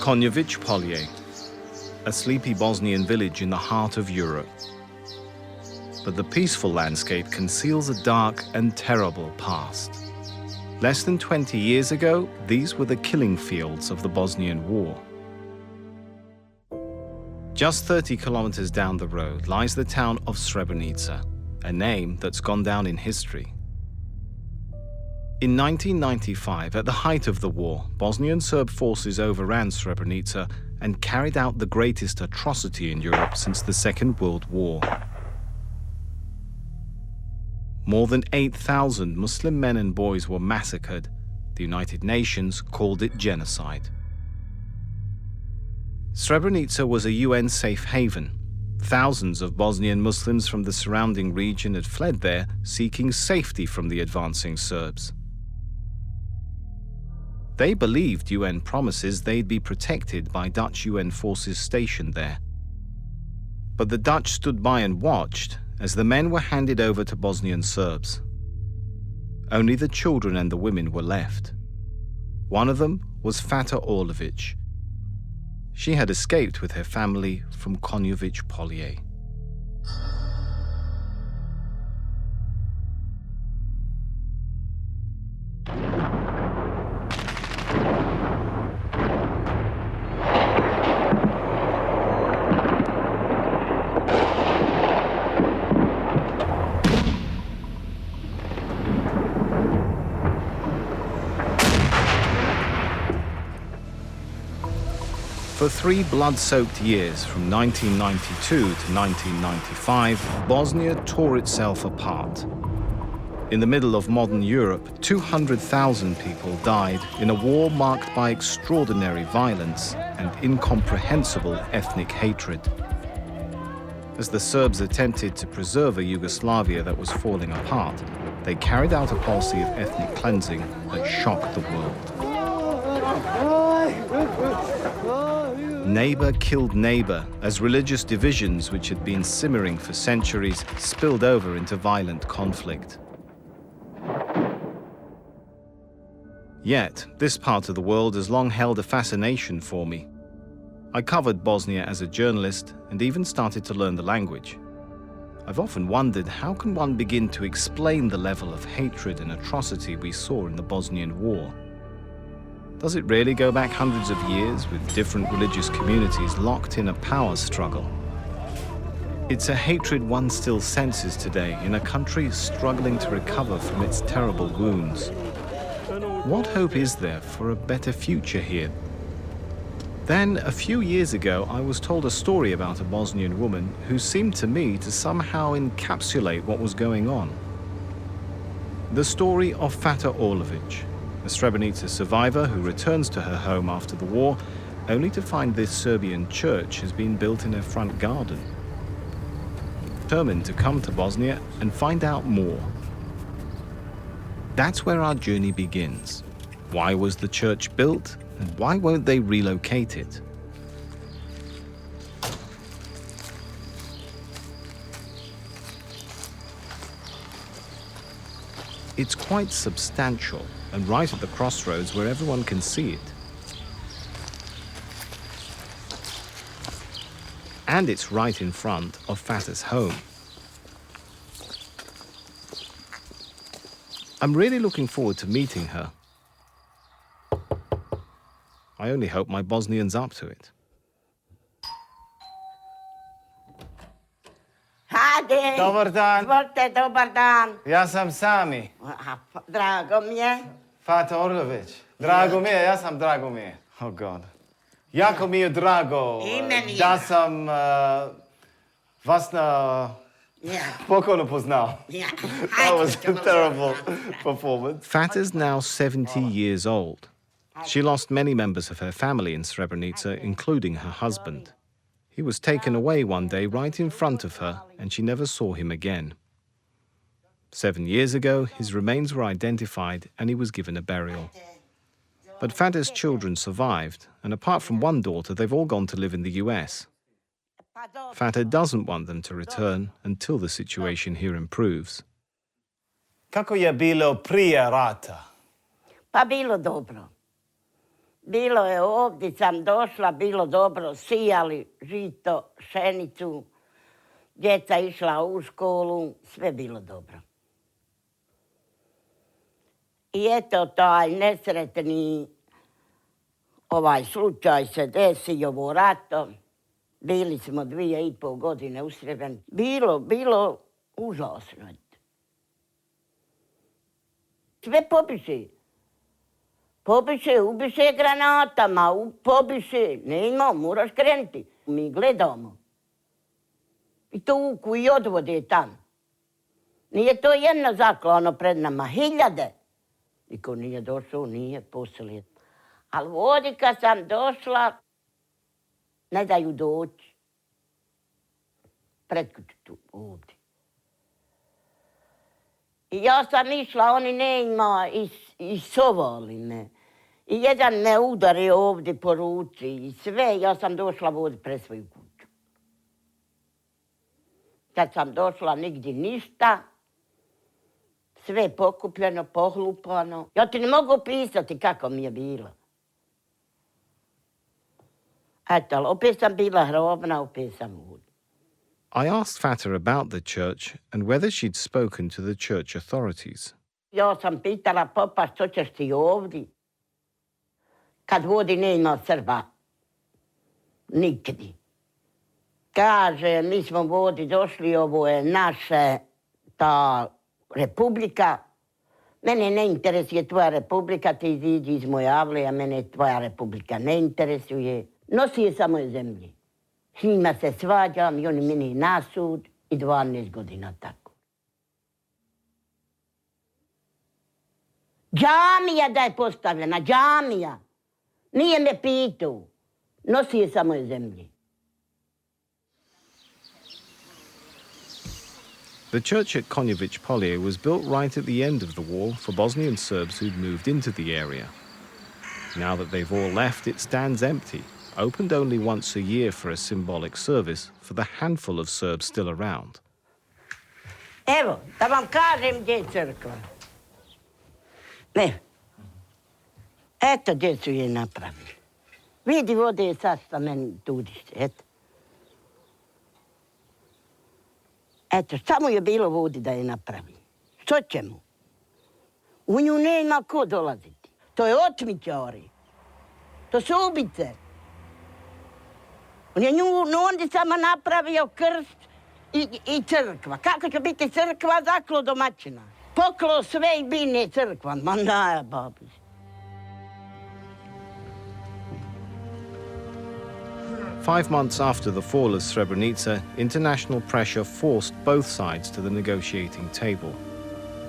Konjovic Polje, a sleepy Bosnian village in the heart of Europe. But the peaceful landscape conceals a dark and terrible past. Less than 20 years ago, these were the killing fields of the Bosnian War. Just 30 kilometers down the road lies the town of Srebrenica, a name that's gone down in history. In 1995, at the height of the war, Bosnian Serb forces overran Srebrenica and carried out the greatest atrocity in Europe since the Second World War. More than 8,000 Muslim men and boys were massacred. The United Nations called it genocide. Srebrenica was a UN safe haven. Thousands of Bosnian Muslims from the surrounding region had fled there, seeking safety from the advancing Serbs. They believed UN promises they'd be protected by Dutch UN forces stationed there. But the Dutch stood by and watched as the men were handed over to Bosnian Serbs. Only the children and the women were left. One of them was Fata Orlovic. She had escaped with her family from Konjovic Polje. For 3 blood-soaked years, from 1992 to 1995, Bosnia tore itself apart. In the middle of modern Europe, 200,000 people died in a war marked by extraordinary violence and incomprehensible ethnic hatred. As the Serbs attempted to preserve a Yugoslavia that was falling apart, they carried out a policy of ethnic cleansing that shocked the world. Neighbor killed neighbor as religious divisions, which had been simmering for centuries, spilled over into violent conflict. Yet, this part of the world has long held a fascination for me. I covered Bosnia as a journalist and even started to learn the language. I've often wondered, how can one begin to explain the level of hatred and atrocity we saw in the Bosnian War? Does it really go back hundreds of years with different religious communities locked in a power struggle? It's a hatred one still senses today in a country struggling to recover from its terrible wounds. What hope is there for a better future here? Then, a few years ago, I was told a story about a Bosnian woman who seemed to me to somehow encapsulate what was going on. The story of Fata Orlovic, a Srebrenica survivor who returns to her home after the war, only to find this Serbian church has been built in her front garden. Determined to come to Bosnia and find out more. That's where our journey begins. Why was the church built, and why won't they relocate it? It's quite substantial, and right at the crossroads where everyone can see it. And it's right in front of Fata's home. I'm really looking forward to meeting her. I only hope my Bosnian's up to it. Hadi! Dobar dan. Izvolite, dobar dan. Ja sam Sami, Drago mi je. Fata Orlovic. Drago mi je, ja sam drago mi je. Oh God. Jako mi je drago I meni je. da sam vas na pokoju poznao. Yeah. That was a terrible performance. Fata's now 70 years old. She lost many members of her family in Srebrenica, including her husband. He was taken away one day right in front of her, and she never saw him again. 7 years ago, his remains were identified and he was given a burial. But Fata's children survived, and apart from one daughter, they've all gone to live in the US. Fata doesn't want them to return until the situation here improves. Kako je bilo prije rata? Pa bilo dobro. Bilo je ovdje, sam došla, bilo dobro, sijali žito, pšenicu, djeca išla u školu, sve bilo dobro. I eto, taj nesretni slučaj se desi, ovo rato. Bili smo 2,5 godine u Srebrenici. Bilo užasno. Sve pobiše. Pobiše, ubiše granatama, pobiše. Nema, moraš krenuti. Mi gledamo. I tuku i odvode tam. Nije to jedno zaklano pred nama, 1000. Niko nije došao, nije poslije. Ali vodi kad sam došla, ne daju doći. Pred kuću tu, ovdje. I ja sam išla, oni nema i sovali me. I jedan me udari ovdje po ruci i sve, ja sam došla vodi pred svoju kuću. Kad sam došla, nigdje ništa. Sve pokupljeno, pohlupano. Ja ti ne mogu opisati kako mi je bilo. Eto, opet sam bila hrobna, opet sam ovdje. I asked Fata about the church and whether she'd spoken to the church authorities. Ja sam pitala popa što ćeš ti ovdje? Kad vodi nema Srba. Nikdi. Kaže, mi smo vodi došli, ovo je naša ta republika. Mene ne interesuje tvoja republika, ti iziđi iz moje avlije, a mene tvoja republika ne interesuje. Nosi je samo je zemlji. S njima se svađam i oni meni na sud i 12 godina tako. Džamija da je postavljena, džamija. Nije me pitao. Nosi je samo je zemlji. The church at Konjovic Polje was built right at the end of the wall for Bosnian Serbs who'd moved into the area. Now that they've all left, it stands empty, opened only once a year for a symbolic service for the handful of Serbs still around. Evo, da vam kažem gdje je crkva. Ne. Eto gdje su je napravili. Vidi, vode je sad sa meni tudište, eto. Eto, samo je bilo vodi da je napravi. Što će mu? U nju nema ko dolaziti. To je otmičari. To su ubice. On je nju onda samo napravio krst i crkva. Kako će biti crkva? Zaklo domaćina. Poklo sve i bine crkva. Ma ne, babi. 5 months after the fall of Srebrenica, international pressure forced both sides to the negotiating table.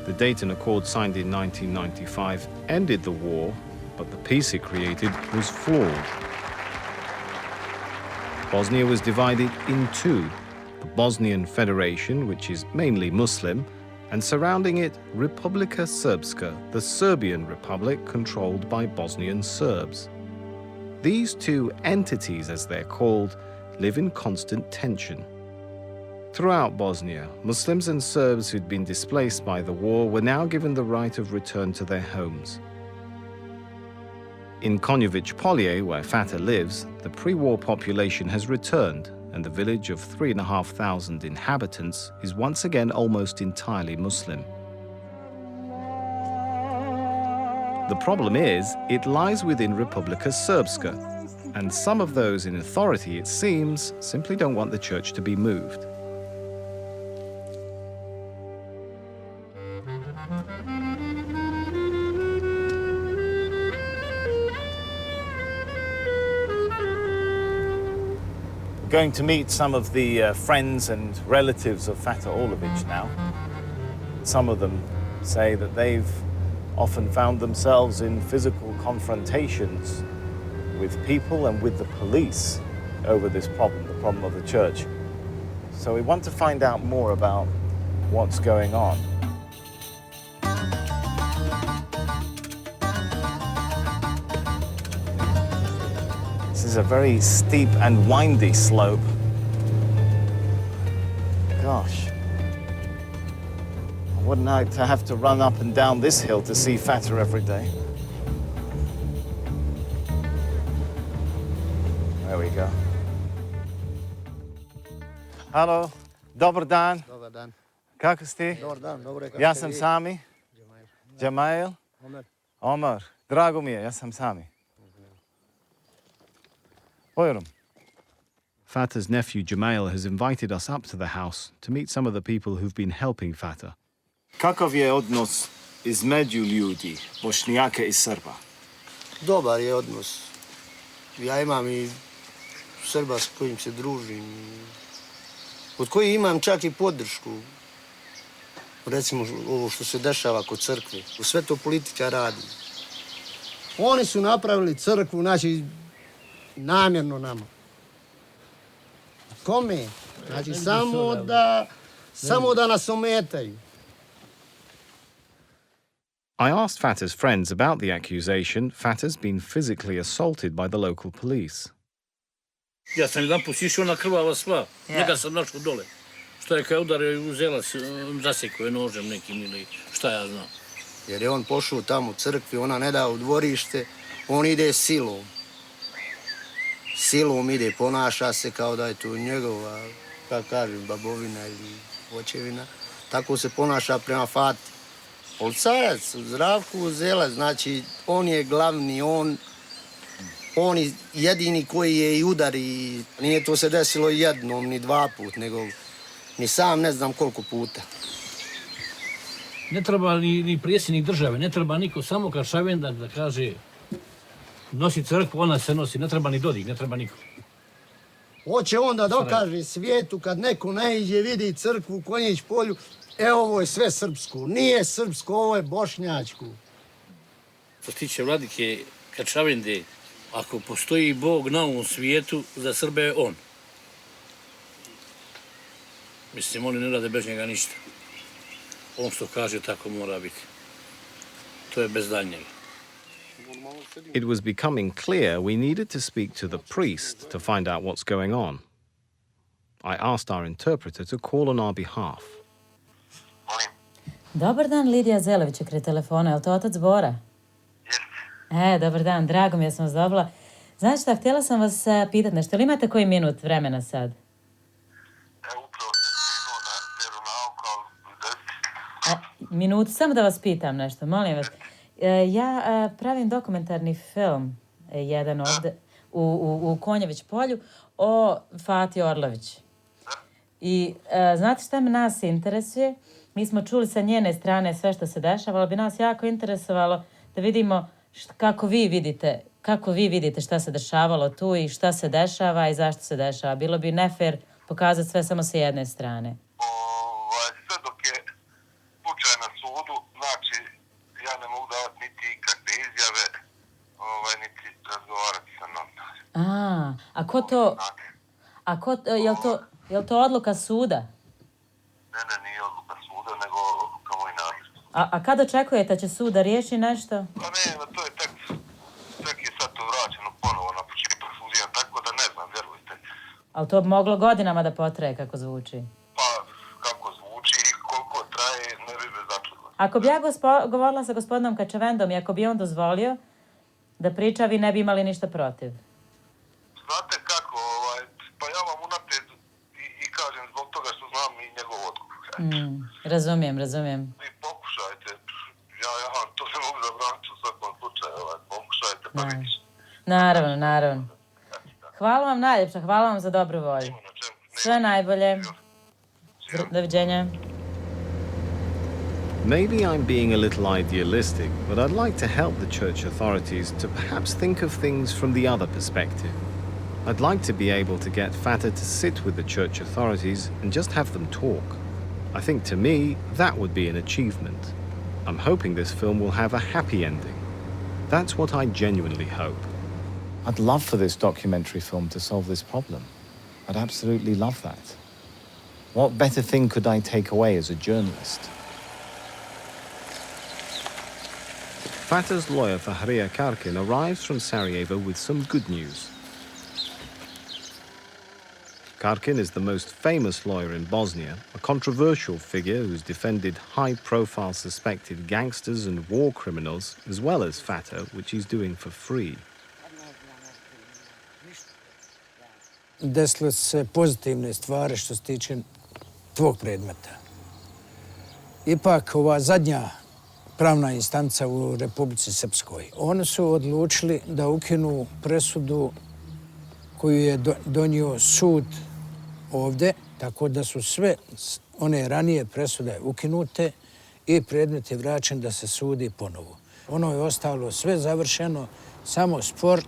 The Dayton Accord signed in 1995 ended the war, but the peace it created was flawed. Bosnia was divided in two: the Bosnian Federation, which is mainly Muslim, and surrounding it, Republika Srpska, the Serbian republic controlled by Bosnian Serbs. These two entities, as they're called, live in constant tension. Throughout Bosnia, Muslims and Serbs who'd been displaced by the war were now given the right of return to their homes. In Konjovic Polje, where Fata lives, the pre-war population has returned, and the village of 3,500 inhabitants is once again almost entirely Muslim. The problem is, it lies within Republika Srpska, and some of those in authority, it seems, simply don't want the church to be moved. We're going to meet some of the friends and relatives of Fata Orlovic now. Some of them say that they've often found themselves in physical confrontations with people and with the police over this problem, the problem of the church. So we want to find out more about what's going on. This is a very steep and windy slope. Gosh. I wouldn't like to have to run up and down this hill to see Fata every day. There we go. Halo, dobar dan. Dobar dan. Kako ste? Dobar dan, dobro je. Kako Ja ste sam vi? Sami. Jamail. Omer. Omar. Drago mi je, ja sam Sami. Buyurun. Fata's nephew Jamail has invited us up to the house to meet some of the people who've been helping Fata. Kakav je odnos između ljudi, Bošnjaka i Srba? Dobar je odnos. Ja imam i Srba s kojim se družim, od kojih imam čak i podršku. Recimo ovo što se dešava kod crkve. Sve to politika radi. Oni su napravili crkvu, znači, namjerno nama. Kome? Znači, samo da nas ometaju. I asked Fata's friends about the accusation. Fata's been physically assaulted by the local police. Ja sam jedan put išao na krvava sva, njega sam našao dole. Što je kao udario i uzela, zasekao je nožem nekim ili šta ja znam. Jer je on pošao tamo u crkvi, ona ne da u dvorište, on ide silom. Silom ide, ponaša se kao da je to njegova, kako kažem, babovina ili očevina. Tako se ponaša prema Fati. Policajac, Zdravko uzela, znači on je glavni, on je jedini koji je i udar i nije to se desilo jednom, ni dva put, nego ni sam ne znam koliko puta. Ne treba ni predsjednik države, ne treba niko, samo Kršavendak da kaže nosi crkvu, ona se nosi, ne treba ni Dodik, ne treba niko. Hoće onda dokaže svijetu kad neko naiđe, vidi crkvu u Konjić polju, ovo je sve srpsko, nije srpsko, ovo je bošnjačko. Što se tiče vladike Kršavende, ako postoji Bog na ovom svijetu, za Srbe je on. Mislim, oni ne rade bez njega ništa. On što kaže, tako mora biti. To je bez daljnjega. It was becoming clear we needed to speak to the priest to find out what's going on. I asked our interpreter to call on our behalf. Dobar dan, Lidija Zelević kraj telefona. Je li to otac Bora? Jeste. Dobar dan, drago mi je da sam vas dobila. Znaš šta, htjela sam vas pitati nešto. Ili imate koji minut vremena sad? Upravo se stignuo na vjeronauku, ali 10. Minutu, samo da vas pitam nešto, molim vas. Ja pravim dokumentarni film, jedan ovdje, u Konjević polju, o Fati Orlović. I znate šta me nas interesuje? Mi smo čuli sa njene strane sve što se dešava, ali bi nas jako interesovalo da vidimo kako vi vidite šta se dešavalo tu i šta se dešava i zašto se dešava. Bilo bi nefer pokazati sve samo sa jedne strane. Sve dok je slučaj na sudu, znači ja ne mogu davati niti ikakve izjave, niti razgovarati sa novinarima. A ko to... je li to odluka suda? Ne, nije odluka suda, nego odluka moj namjerstva. A kad očekujete da će sud da riješi nešto? Pa ne, to je tek je sad to vraćeno ponovo na početak sudija, tako da ne znam, vjerujte. Ali to bi moglo godinama da potraje kako zvuči. Pa kako zvuči i koliko traje, ne bi me začudilo. Ako bi ja govorila sa gospodinom Kačavendom i ako bi on dozvolio da priča, vi ne bi imali ništa protiv. Znate kako, pa ja vam unaprijed i kažem zbog toga što znam i njegov odgovor. Razumijem. Vi pokušajte, ja vam to ne mogu zabraniti u svakom slučaju, pokušajte pa vidiš. Naravno. Hvala vam najljepša, hvala vam za dobru volju. Sve najbolje. Doviđenja. Maybe I'm being a little idealistic, but I'd like to help the church authorities to perhaps think of things from the other perspective. I'd like to be able to get Fata to sit with the church authorities and just have them talk. I think to me, that would be an achievement. I'm hoping this film will have a happy ending. That's what I genuinely hope. I'd love for this documentary film to solve this problem. I'd absolutely love that. What better thing could I take away as a journalist? Fata's lawyer Fahriye Karkin arrives from Sarajevo with some good news. Karkin is the most famous lawyer in Bosnia, a controversial figure who's defended high-profile suspected gangsters and war criminals, as well as Fata, which he's doing for free. desile se pozitivne stvari što se tiče tvog predmeta. Ipak ova zadnja pravna instanca u Republici Srpskoj, oni su odlučili da ukinu presudu koju je donio sud ovdje, tako da su sve one ranije presude ukinute i predmet je vraćen da se sudi ponovo. Ono je ostalo sve završeno, samo spor,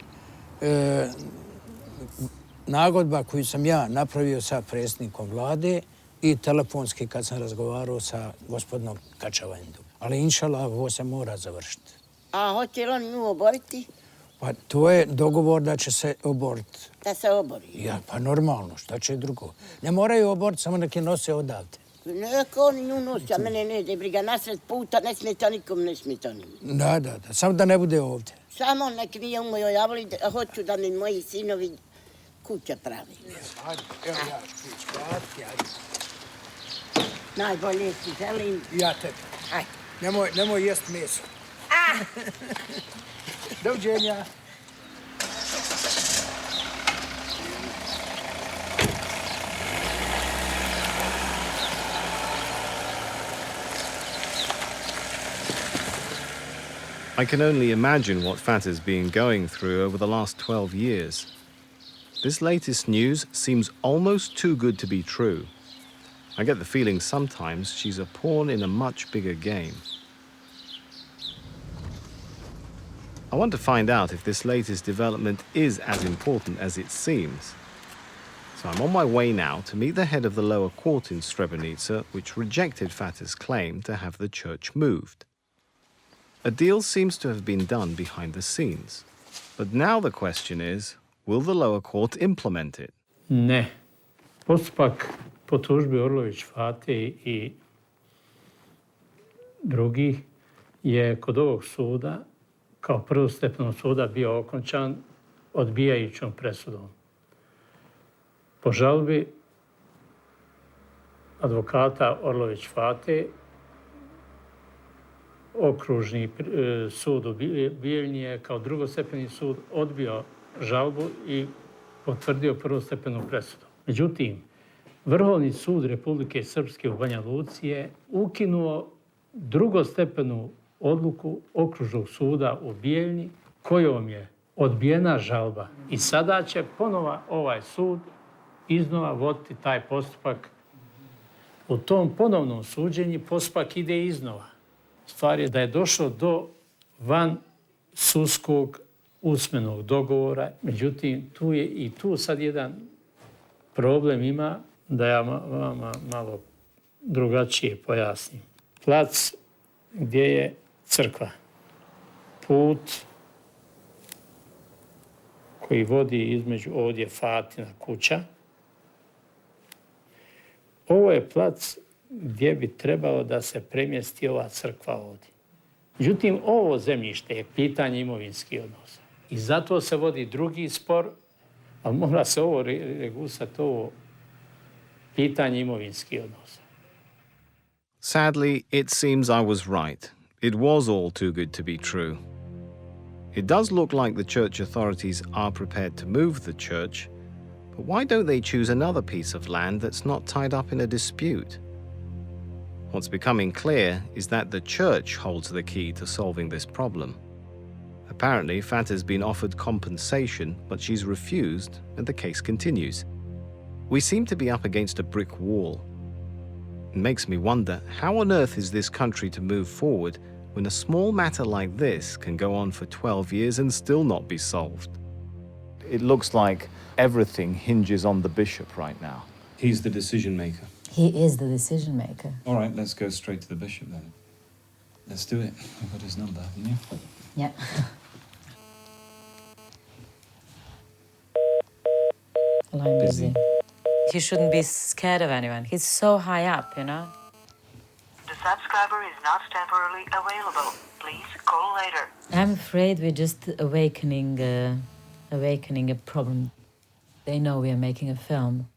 nagodba koju sam ja napravio sa predsjednikom vlade i telefonski kad sam razgovarao sa gospodinom Kačavandom. Ali inšala, ovo se mora završiti. A hoće li on nju oboriti? Pa to je dogovor da će se oboriti. Da se obori? Ja, pa normalno, šta će drugo? Ne moraju oboriti, samo neki nose odavde. Neka oni nju nosi, a mene ne ide briga. Nasred puta ne smeta nikom, ne smeta nikom. Da, samo da ne bude ovdje. Samo nek nije u mojoj javoli, hoću da mi moji sinovi kuća pravi. Ajde, evo ja ću ići spavati, ajde. Najbolje ti želim. Ja tebi. Ajde. Nemoj jest meso. Doviđenja. I can only imagine what Fata's been going through over the last 12 years. This latest news seems almost too good to be true. I get the feeling sometimes she's a pawn in a much bigger game. I want to find out if this latest development is as important as it seems. So I'm on my way now to meet the head of the lower court in Srebrenica, which rejected Fata's claim to have the church moved. A deal seems to have been done behind the scenes. But now the question is, will the lower court implement it? Ne. Postupak po tužbi Orlović, Fate i drugih je kod ovog suda kao prvostepenog suda bio okončan odbijajućom presudom. Po žalbi advokata Orlović Fate okružni sud u Bijeljni je kao drugostepeni sud odbio žalbu i potvrdio prvostepenu presudu. Međutim, Vrhovni sud Republike Srpske u Banja Luci je ukinuo drugostepenu odluku okružnog suda u Bijeljni kojom je odbijena žalba. I sada će ponova ovaj sud iznova voditi taj postupak. U tom ponovnom suđenju postupak ide iznova. Stvar je da je došlo do van sudskog usmenog dogovora. Međutim, tu sad jedan problem ima da ja vama malo drugačije pojasnim. Plac gdje je crkva, put koji vodi između ovdje Fatina kuća. Ovo je plac gdje bi trebalo da se premjesti ova crkva ovdje. Međutim, ovo zemljište je pitanje imovinskih odnosa. I zato se vodi drugi spor, ali mora se ovo regulisati, ovo pitanje imovinskih odnosa. Sadly, it seems I was right. It was all too good to be true. It does look like the church authorities are prepared to move the church, but why don't they choose another piece of land that's not tied up in a dispute? What's becoming clear is that the church holds the key to solving this problem. Apparently, Fata's been offered compensation, but she's refused, and the case continues. We seem to be up against a brick wall. It makes me wonder, how on earth is this country to move forward when a small matter like this can go on for 12 years and still not be solved? It looks like everything hinges on the bishop right now. He's the decision maker. He is the decision maker. All right, let's go straight to the bishop then. Let's do it. I've got his number, haven't you? Yeah. Line busy. He shouldn't be scared of anyone. He's so high up, you know? The subscriber is not temporarily available. Please call later. I'm afraid we're just awakening a problem. They know we are making a film.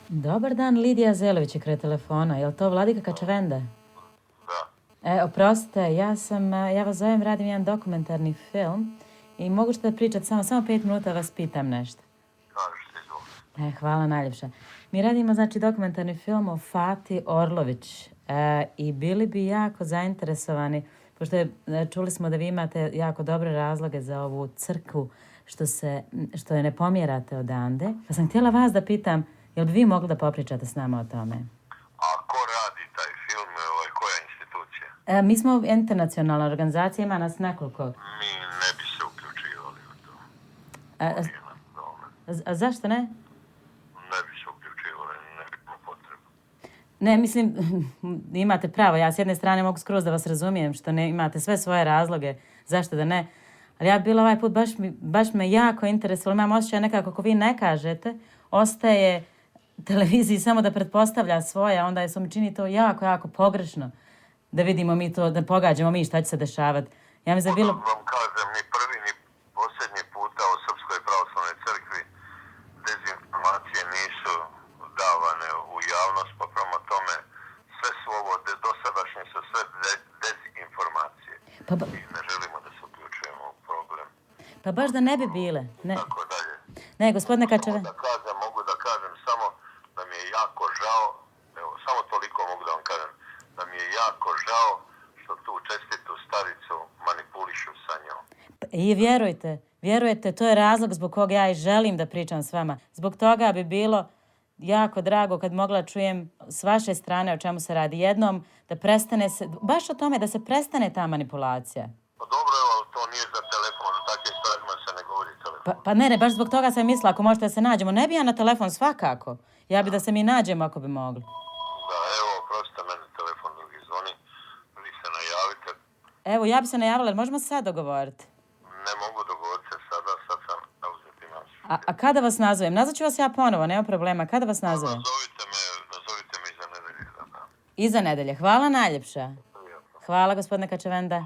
Dobar dan, Lidija Zelović je kraj telefona. Je li to Vladika Kačavenda? Da. Oprostite, ja vas zovem, radim jedan dokumentarni film i mogu što da pričate samo 5 minuta vas pitam nešto. Kažete, izvolite. Hvala najljepša. Mi radimo, znači, dokumentarni film o Fati Orlovic i bili bi jako zainteresovani, pošto čuli smo da vi imate jako dobre razloge za ovu crkvu, što je ne pomjerate odande. Pa sam htjela vas da pitam, jel bi vi mogli da popričate s nama o tome? A ko radi taj film, koja institucija? Mi smo internacionalna organizacija, ima nas nekoliko. Mi ne bi se uključivali u to. A zašto ne? Ne bi se uključivali, ne bi bilo potrebno. Ne, mislim, imate pravo. Ja s jedne strane mogu skroz da vas razumijem, što ne imate sve svoje razloge, zašto da ne. Ali ja bi bila ovaj put, baš me jako interesovalo. Imam osjećaj nekako, ako vi ne kažete, ostaje televiziji samo da pretpostavlja svoje, onda se mi čini to jako, jako pogrešno. Da vidimo mi to, da pogađamo mi šta će se dešavati. Ja mislim da bilo... Vam kažem, ni prvi, ni posljednji puta u Srpskoj pravoslavnoj crkvi dezinformacije nisu davane u javnost, pa prema tome sve su ovo, dosadašnje su sve dezinformacije. I ne želimo da se uključujemo u problem. Pa baš da ne bi bile. Ne. Tako dalje. Ne, gospodine Kačave. Mogu da kažem samo da mi je jako žao, evo, samo toliko mogu da vam kažem, da mi je jako žao što tu čestitu staricu manipulišu sa njom. I vjerujte, to je razlog zbog koga ja i želim da pričam s vama. Zbog toga bi bilo jako drago kad mogla čujem s vaše strane o čemu se radi. Jednom da prestane se, baš o tome da se prestane ta manipulacija. Pa dobro, evo, to nije za telefon, o takvim stvarima se ne govori telefon. Pa ne, baš zbog toga sam mislila, ako možete da se nađemo. Ne bi ja na telefon svakako. Ja bi da se mi nađemo ako bi mogli. Da, evo, prostite meni telefon drugi zvoni, vi se najavite. Evo, ja bi se najavila, jer možemo se sad dogovoriti. Ne mogu dogovoriti se sada, sad sam nauzeti nas. A kada vas nazovem? Nazvat ću vas ja ponovo, nema problema. Kada vas nazovem? Nazovite me iza nedelje. Da. Iza nedelje. Hvala najljepša. Hvala, gospodine Kačavenda.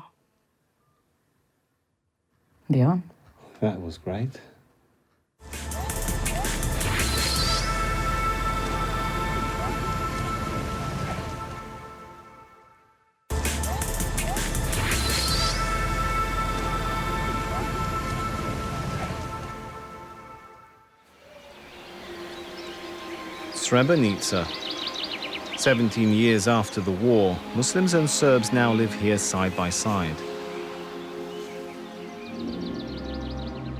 Bio? That was great. Srebrenica. 17 years after the war, Muslims and Serbs now live here side by side.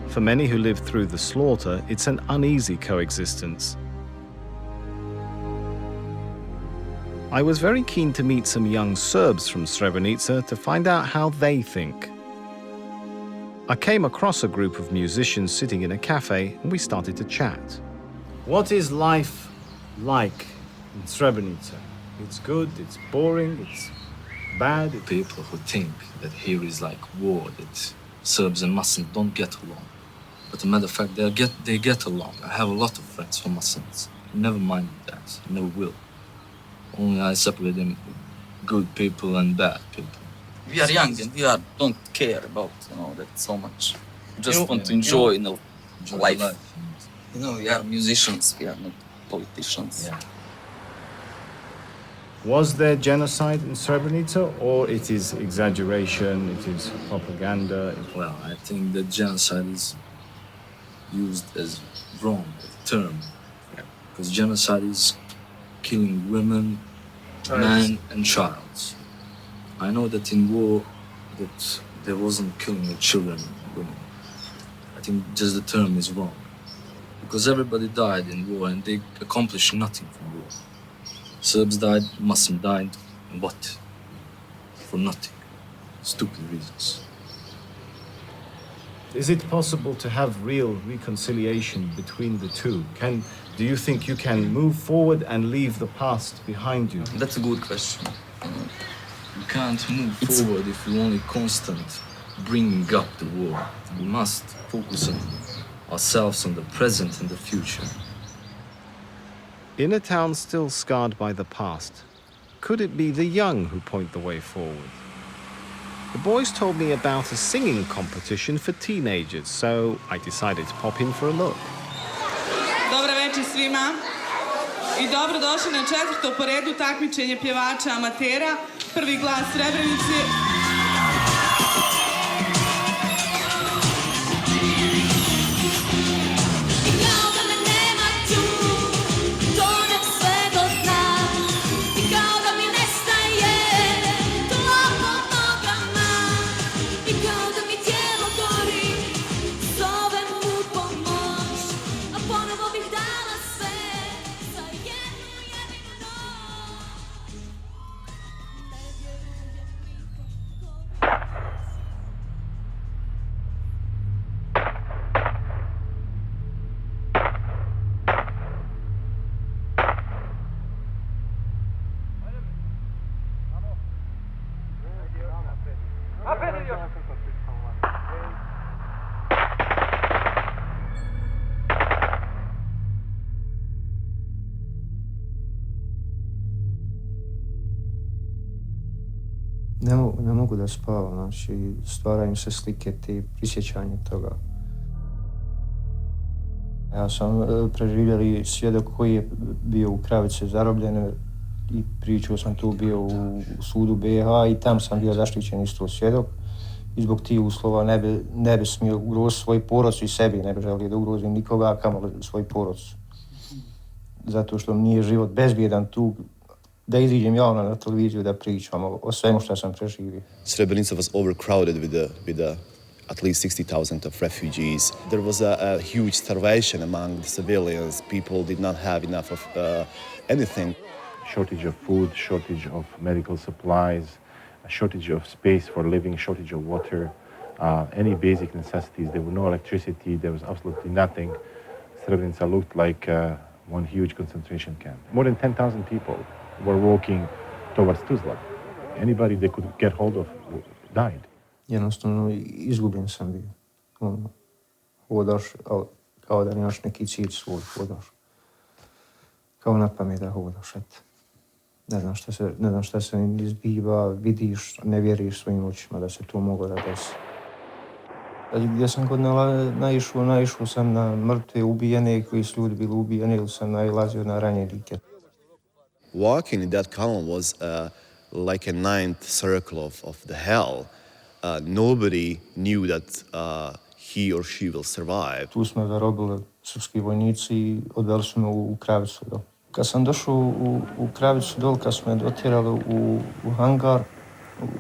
For many who lived through the slaughter, it's an uneasy coexistence. I was very keen to meet some young Serbs from Srebrenica to find out how they think. I came across a group of musicians sitting in a cafe and we started to chat. What is life like in Srebrenica? It's good, it's boring, it's bad. People who think that here is like war, that Serbs and Muslims don't get along. But as a matter of fact, they get along. I have a lot of friends who are Muslims. Never mind that, never will. Only I separate them good people and bad people. We are young and we don't care about that so much. We just want to enjoy life. We are musicians, we are not politicians. Yeah. Was there genocide in Srebrenica, or it is exaggeration, it is propaganda? Well, I think that genocide is used as wrong term. Because genocide is killing women, men and child. I know that in war that there wasn't killing the children and women. I think just the term is wrong. Because everybody died in war and they accomplished nothing from war. Serbs died, Muslims died, and what? For nothing. Stupid reasons. Is it possible to have real reconciliation between the two? Do you think you can move forward and leave the past behind you? That's a good question. You can't move forward if you only constant bringing up the war. We must focus on ourselves on the present and the future. In a town still scarred by the past, could it be the young who point the way forward? The boys told me about a singing competition for teenagers, so I decided to pop in for a look. Dobro večer svima. I dobrodošli na 4. po redu takmičenje pjevača amatera. Prvi glas Srebrenice. Ne mogu da spavam, znači stvaraju se slike, te prisjećanje toga. Ja sam preživjeli svjedok koji je bio u Kravice zarobljen i pričao sam tu bio u sudu BiH i tam sam bio zaštićen isto svjedok. I zbog tih uslova ne bi smio ugroziti svoj porodicu i sebi, ne bi želio da ugrozim nikoga, a kamoli svoj porodicu. Zato što mi nije život bezbjedan tu, da iziđem javno na televiziju da pričam o svemu što sam preživio. Srebrenica was overcrowded with at least 60,000 of refugees. There was a huge starvation among the civilians. People did not have enough of anything. Shortage of food, shortage of medical supplies, a shortage of space for living, shortage of water, any basic necessities. There was no electricity, there was absolutely nothing. Srebrenica looked like one huge concentration camp. More than 10,000 people were walking towards Tuzla. Anybody they could get hold of died. Jednostavno izgubljen sam bio. Hodaš, kao da nemaš neki cilj svoj, hodaš. Kao na pamet da hodaš, eto. Ne znam šta se izbiva, vidiš, ne vjeriš svojim očima da se to moglo da desi. Gdje sam god naišao sam na mrtve, ubijene, koji su ljudi bili ubijeni, ili sam nailazio na ranjenike. Walking in that column was like a ninth circle of the hell. Nobody knew that he or she will survive. Tu smo zarobili srpski vojnici i odveli su me u Kravicu dol. Kad sam došao u Kravicu dol, kad smo me dotjerali u hangar,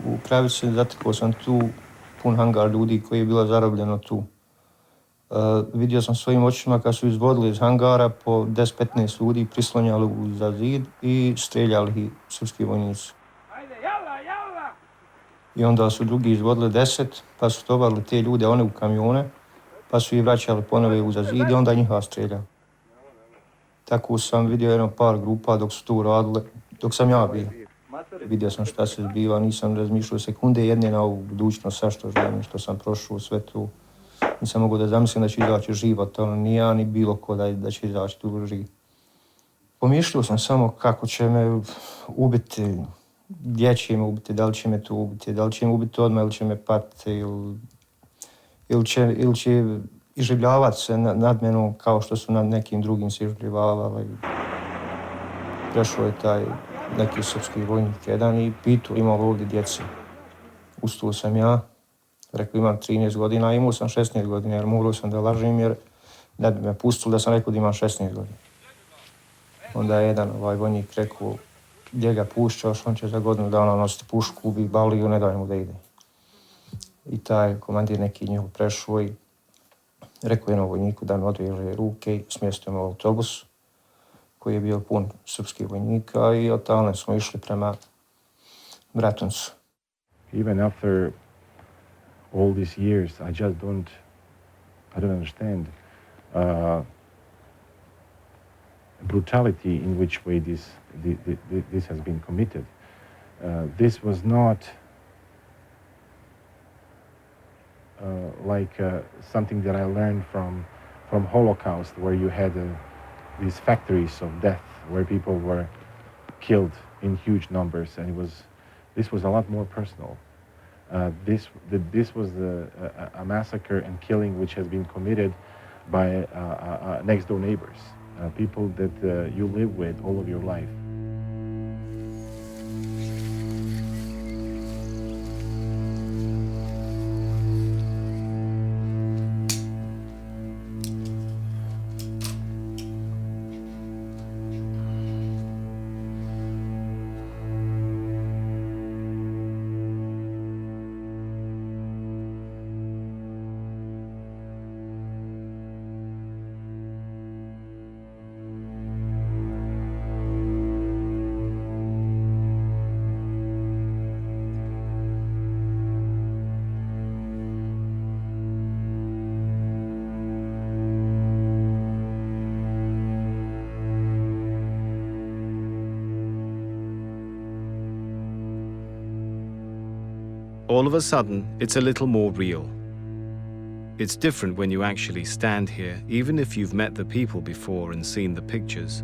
u Kravici zatekao sam tu pun hangar ljudi koji je bilo zarobljeno tu. Vidio sam svojim očima kad su izvodili iz hangara po 10-15 ljudi, prislonjali za zid i streljali ih srpski vojnici. I onda su drugi izvodili 10, pa su tovarili te ljude, one u kamione, pa su ih vraćali ponove uza zid i onda njih streljali. Tako sam vidio jedno par grupa dok su to radili, dok sam ja bio. Vidio sam šta se zbiva, nisam razmišljao sekunde jedne na ovu budućnost, sa što želim, što sam prošao, sve to. Nisam mogao da zamislim da će izaći živ od toga, ni ja, ni bilo ko da će izaći tu živ. Pomišljao sam samo kako će me ubiti, gdje će me ubiti, da li će me tu ubiti, da li će me ubiti odmah ili će me patiti ili će iživljavati se nad menom kao što su nad nekim drugim se iživljavali. Prešao je taj neki srpski vojnik jedan i pitao imao ovdje djece. Ustao sam ja, rekao imam 13 godina, a imao sam 16 godina jer morao sam da lažem jer ne bi me pustili da sam rekao da imam 16 godina. Onda je jedan vojnik rekao gdje ga pušćaš, on će za godinu dana nositi pušku, ubi baliju, ne daj mu da ide. I taj komandir neki njihov prešao i rekao jednom vojniku da mi odveže ruke i smjestio me u autobus koji je bio pun srpskih vojnika i od tamo smo išli prema Bratuncu. Even after all these years, I just don't understand brutality in which way this has been committed. This was not like something that I learned from Holocaust, where you had these factories of death, where people were killed in huge numbers, and this was a lot more personal. This was a massacre and killing which has been committed by next-door neighbors. people that you live with all of your life. All of a sudden, it's a little more real. It's different when you actually stand here, even if you've met the people before and seen the pictures.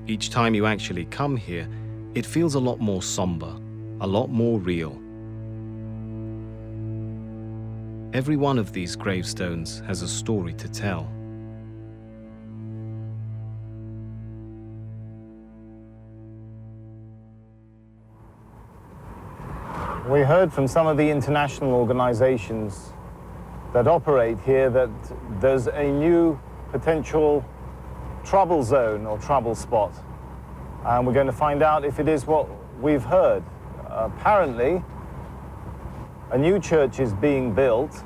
Each time you actually come here, it feels a lot more somber, a lot more real. Every one of these gravestones has a story to tell. We heard from some of the international organizations that operate here that there's a new potential trouble zone or trouble spot. And we're going to find out if it is what we've heard. Apparently, a new church is being built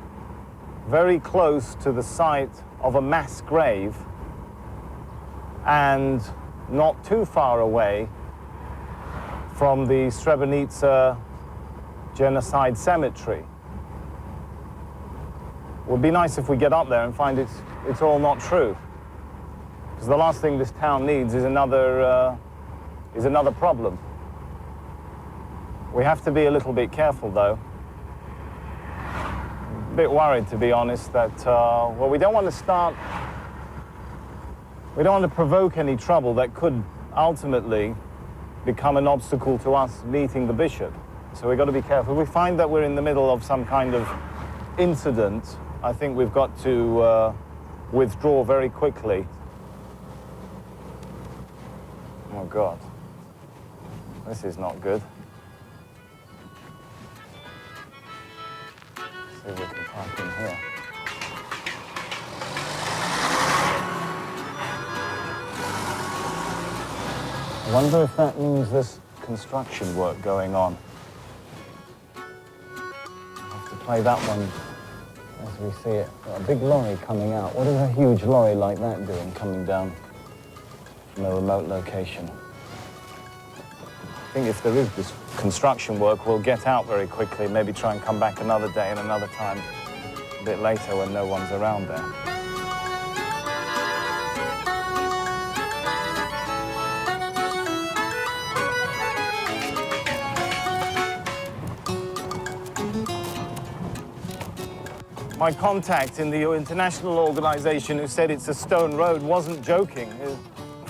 very close to the site of a mass grave and not too far away from the Srebrenica genocide cemetery. It would be nice if we get up there and find it's all not true. Because the last thing this town needs is another problem. We have to be a little bit careful, though. A bit worried, to be honest, that, well, we don't want to provoke any trouble that could ultimately become an obstacle to us meeting the bishop. So we've got to be careful. If we find that we're in the middle of some kind of incident, I think we've got to withdraw very quickly. Oh, God. This is not good. Let's see if we can park in here. I wonder if that means there's construction work going on. Play that one as we see it. Got a big lorry coming out. What is a huge lorry like that doing coming down from a remote location? I think if there is this construction work, we'll get out very quickly, maybe try and come back another day and another time a bit later when no one's around there. My contact in the international organization who said it's a stone road wasn't joking. It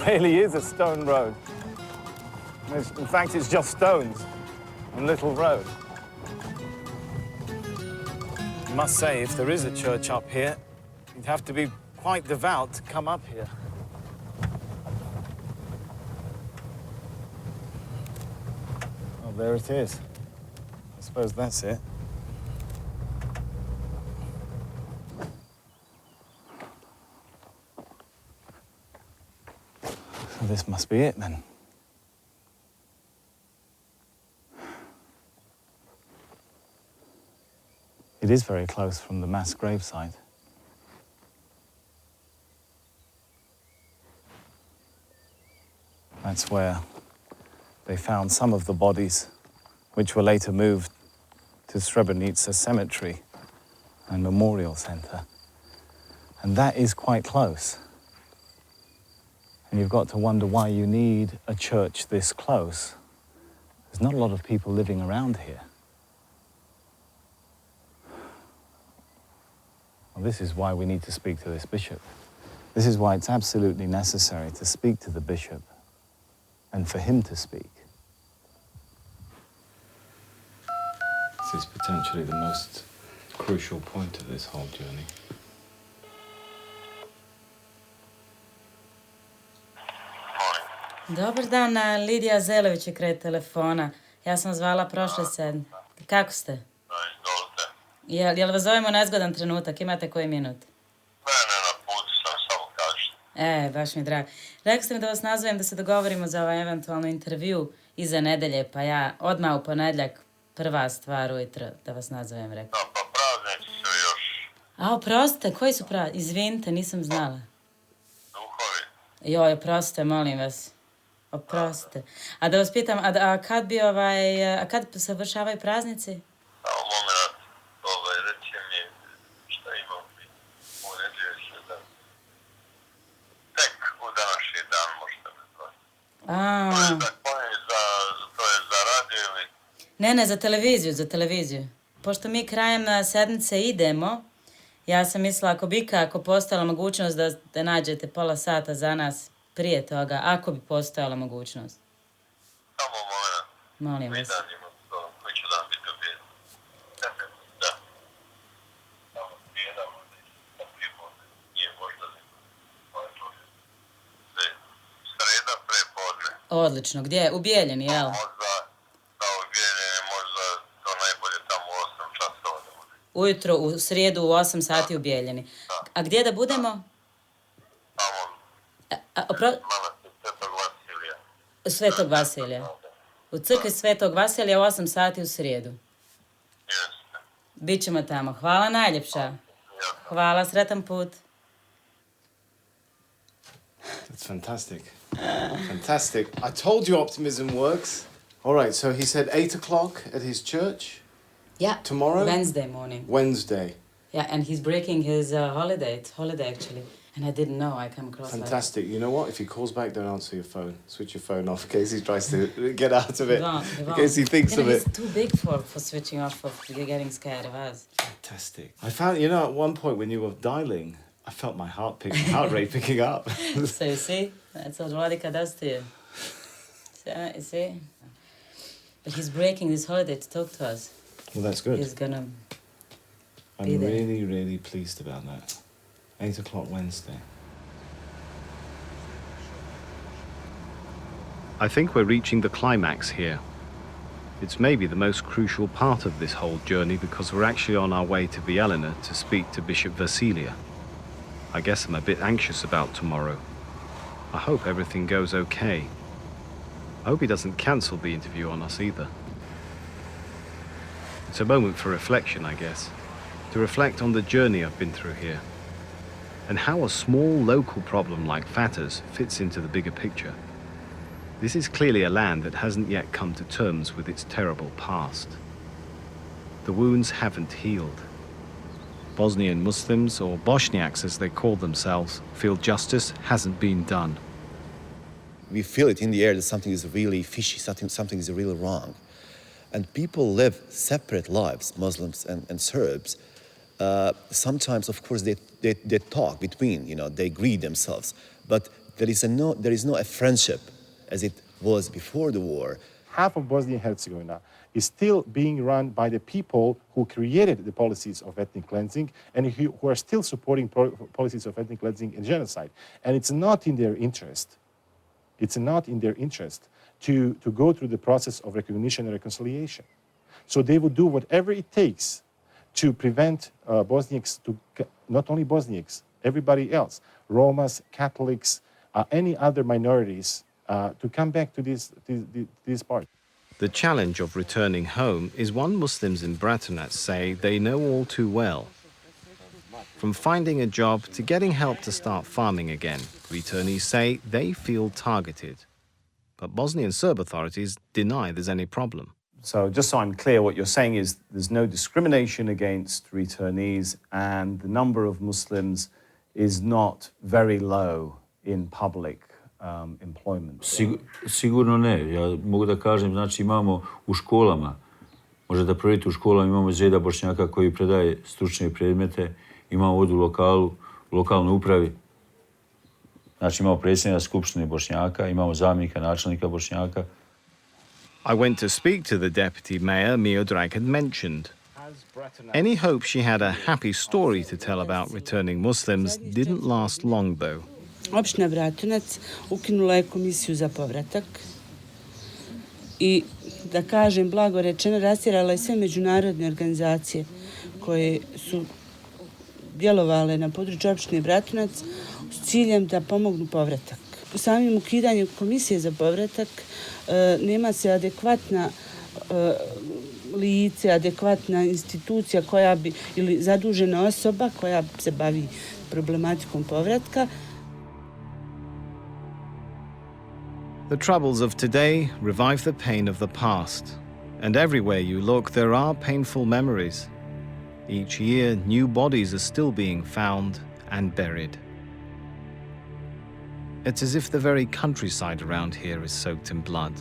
really is a stone road. In fact, it's just stones and little road. I must say, if there is a church up here, you'd have to be quite devout to come up here. Oh, there it is. I suppose that's it. This must be it, then. It is very close from the mass gravesite. That's where they found some of the bodies, which were later moved to Srebrenica Cemetery and Memorial Center. And that is quite close. And you've got to wonder why you need a church this close. There's not a lot of people living around here. Well, this is why we need to speak to this bishop. This is why it's absolutely necessary to speak to the bishop and for him to speak. This is potentially the most crucial point of this whole journey. Dobar dan, Lidija Zelović je kraj telefona. Ja sam zvala prošle sedmice. Kako ste? Jel vas zovemo nezgodan trenutak? Imate koji minut? Baš mi je drago. Rekli ste mi da vas nazovem da se dogovorimo za ovaj eventualno intervju iza nedelje, pa ja odmah u ponedjeljak prva stvar ujutro da vas nazovem, rekao. Pa praznici su još. Oprostite, koji su praznici? Izvinite, nisam znala. Duhovi. Joj, oprostite, molim vas. Oprostite. A da vas pitam, a kad se vršavaju praznici? Samo moment, reći mi šta imam uređuje se da tek u današnji dan možete me zvati. To je za radio ili? Ne, za televiziju. Pošto mi krajem sedmice idemo, ja sam mislila ako postojala mogućnost da nađete pola sata za nas prije toga, ako bi postojala mogućnost. Samo moment. Molim vas. Vidanjimo to, koji će dan biti objedan. Da. Samo srijeda, nije možda sreda prepodne. Odlično, gdje? U Bijeljini, jel? Ujutro, u srijedu, u 8 sati u Bijeljini. A gdje da budemo? U Svetog Vasilija. U crkvi Svetog Vasilija u 8 sati u srijedu. Bićemo tamo. Hvala najljepša. Hvala, sretan put. That's fantastic. Fantastic. I told you optimism works. All right, so he said 8 o'clock at his church? Yeah. Tomorrow? Wednesday morning. Wednesday. Yeah, and he's breaking his holiday. It's holiday, actually. And I didn't know. I come across Fantastic. You know what? If he calls back, don't answer your phone. Switch your phone off in case he tries to get out of it. In case he thinks of it. He's too big for switching off, for getting scared of us. Fantastic. I found, at one point when you were dialing, I felt my heart rate picking up. So you see? That's what Radika does to you. You see? But he's breaking this holiday to talk to us. Well, that's good. He's gonna I'm be there. really, really pleased about that. 8 o'clock Wednesday. I think we're reaching the climax here. It's maybe the most crucial part of this whole journey because we're actually on our way to Bijeljina to speak to Bishop Vasilija. I guess I'm a bit anxious about tomorrow. I hope everything goes okay. I hope he doesn't cancel the interview on us either. It's a moment for reflection, I guess. To reflect on the journey I've been through here. And how a small local problem like Fata's fits into the bigger picture. This is clearly a land that hasn't yet come to terms with its terrible past. The wounds haven't healed. Bosnian Muslims, or Bosniaks as they call themselves, feel justice hasn't been done. We feel it in the air that something is really fishy, something is really wrong. And people live separate lives, Muslims and Serbs. Sometimes, of course, they talk between, they greet themselves. But there is no a friendship as it was before the war. Half of Bosnia and Herzegovina is still being run by the people who created the policies of ethnic cleansing and who are still supporting policies of ethnic cleansing and genocide. And it's not in their interest. It's not in their interest to go through the process of recognition and reconciliation. So they would do whatever it takes to prevent Bosniaks, not only Bosniaks, everybody else, Romas, Catholics, any other minorities, to come back to this part. The challenge of returning home is one Muslims in Bratunac say they know all too well. From finding a job to getting help to start farming again, returnees say they feel targeted. But Bosnian Serb authorities deny there's any problem. So just so I'm clear, what you're saying is there's no discrimination against returnees and the number of Muslims is not very low in public employment. Sigurno ne. Ja mogu da kažem, znači imamo u školama, možete da provjerite u školama, imamo Zeda Bošnjaka koji predaje stručne predmete, imamo ovdje u lokalnoj upravi, znači imamo predsjednika Skupštine Bošnjaka, imamo zamjenika načelnika Bošnjaka. I went to speak to the deputy mayor Miodrag had mentioned. Any hope she had a happy story to tell about returning Muslims didn't last long, though. Opština Bratunac ukinula je komisiju za povratak i, da kažem, blago rečeno, rastjerala je sve međunarodne organizacije koje su djelovale na području opštine Bratunac s ciljem da pomognu povratak. Samim ukidanjem komisije za povratak nema se adekvatna lice, adekvatna institucija koja bi, ili zadužena osoba koja se bavi problematikom povratka. The troubles of today revive the pain of the past, and everywhere you look there are painful memories. Each year new bodies are still being found and buried. It's as if the very countryside around here is soaked in blood.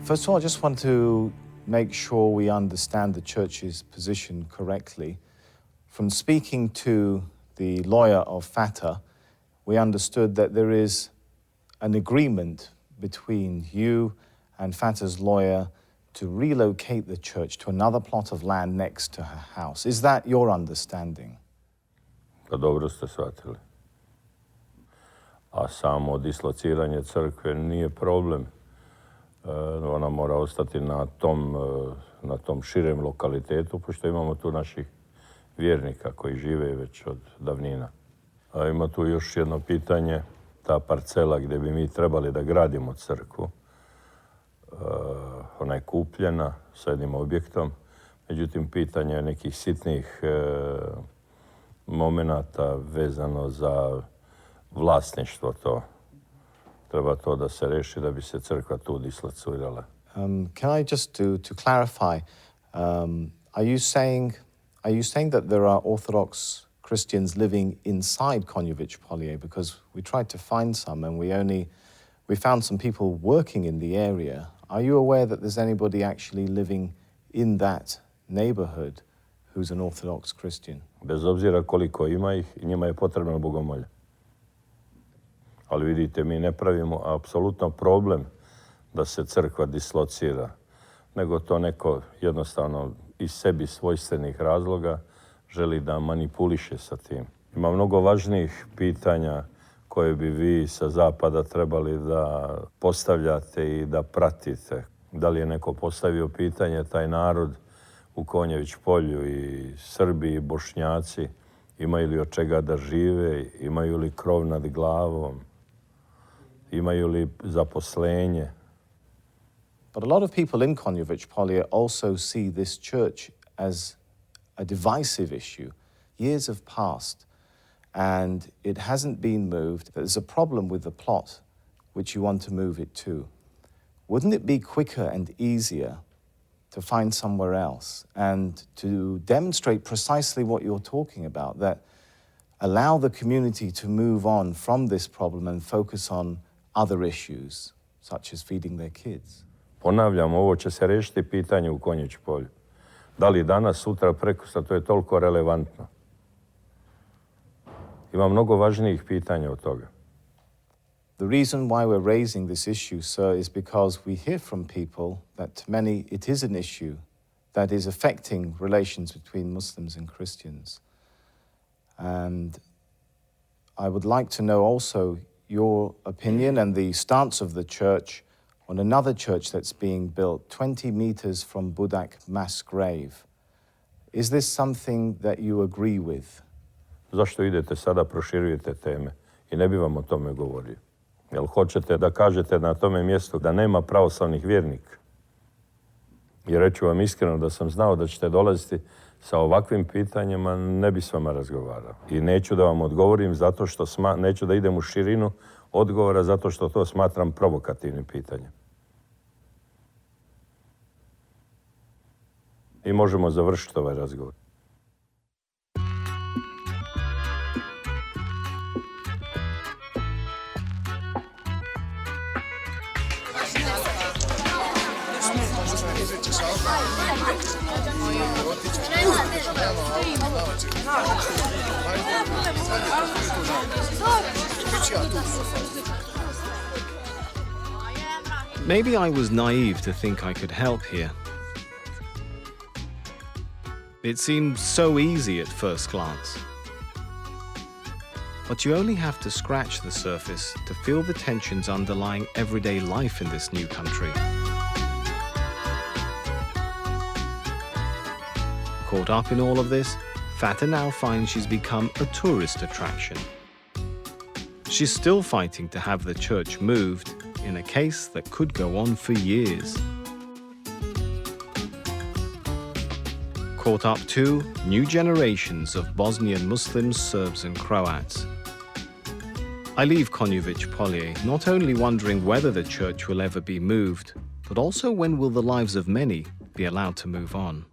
First of all, I just want to make sure we understand the church's position correctly. From speaking to the lawyer of Fata, we understood that there is an agreement between you and Fata's lawyer to relocate the church to another plot of land next to her house. Is that your understanding? Pa dobro ste shvatili. A samo dislociranje crkve nije problem. Ona mora ostati na tom širem lokalitetu, pošto imamo tu naših vjernika koji žive već od davnina. A ima tu još jedno pitanje, ta parcela gdje bi mi trebali da gradimo crkvu. Ona je kupljena sa jednim objektom, međutim pitanje je nekih sitnih momenata vezano za vlasništvo to. Treba to da se reši da bi se crkva tu dislocirala. Can I just to clarify, are you saying that there are Orthodox Christians living inside Konjović Polje? Because we tried to find some and we found some people working in the area. Are you aware that there's anybody actually living in that neighborhood who's an Orthodox Christian? Bez obzira koliko ima ih, njima je potrebno bogomolje. Ali vidite, mi ne pravimo apsolutno problem da se crkva dislocira, nego to neko jednostavno iz sebi svojstvenih razloga želi da manipuliše sa tim. Ima mnogo važnijih pitanja koje bi vi sa zapada trebali da postavljate i da pratite. Da li je neko postavio pitanje, taj narod u Konjović Polju i Srbi i Bošnjaci imaju li od čega da žive, imaju li krov nad glavom, imaju li zaposlenje. But a lot of people in Konjović Polje also see this church as a divisive issue. Years have passed and it hasn't been moved. There's a problem with the plot which you want to move it to. Wouldn't it be quicker and easier to find somewhere else and to demonstrate precisely what you're talking about, that allow the community to move on from this problem and focus on other issues, such as feeding their kids? Ponavljam, ovo će se rešiti pitanje u Konjić Polju. Da li danas, sutra, prekosutra, to je toliko relevantno. Ima mnogo važnijih pitanja od toga. The reason why we're raising this issue, sir, is because we hear from people that to many it is an issue that is affecting relations between Muslims and Christians. And I would like to know also your opinion and the stance of the church on another church that's being built 20 meters from Budak mass grave. Is this something that you agree with? Zašto idete sada, proširujete teme i ne bi vam o tome govorio? Jel hoćete da kažete na tome mjestu da nema pravoslavnih vjernika? I reću vam iskreno da sam znao da ćete dolaziti, Sa ovakvim pitanjima ne bi s vama razgovarao. I neću da vam odgovorim zato što neću da idem u širinu odgovora zato što to smatram provokativnim pitanjem. I možemo završiti ovaj razgovor. Maybe I was naive to think I could help here. It seemed so easy at first glance. But you only have to scratch the surface to feel the tensions underlying everyday life in this new country. Caught up in all of this, Fata now finds she's become a tourist attraction. She's still fighting to have the church moved in a case that could go on for years. Caught up too, new generations of Bosnian Muslims, Serbs and Croats. I leave Konjović Polje not only wondering whether the church will ever be moved, but also when will the lives of many be allowed to move on.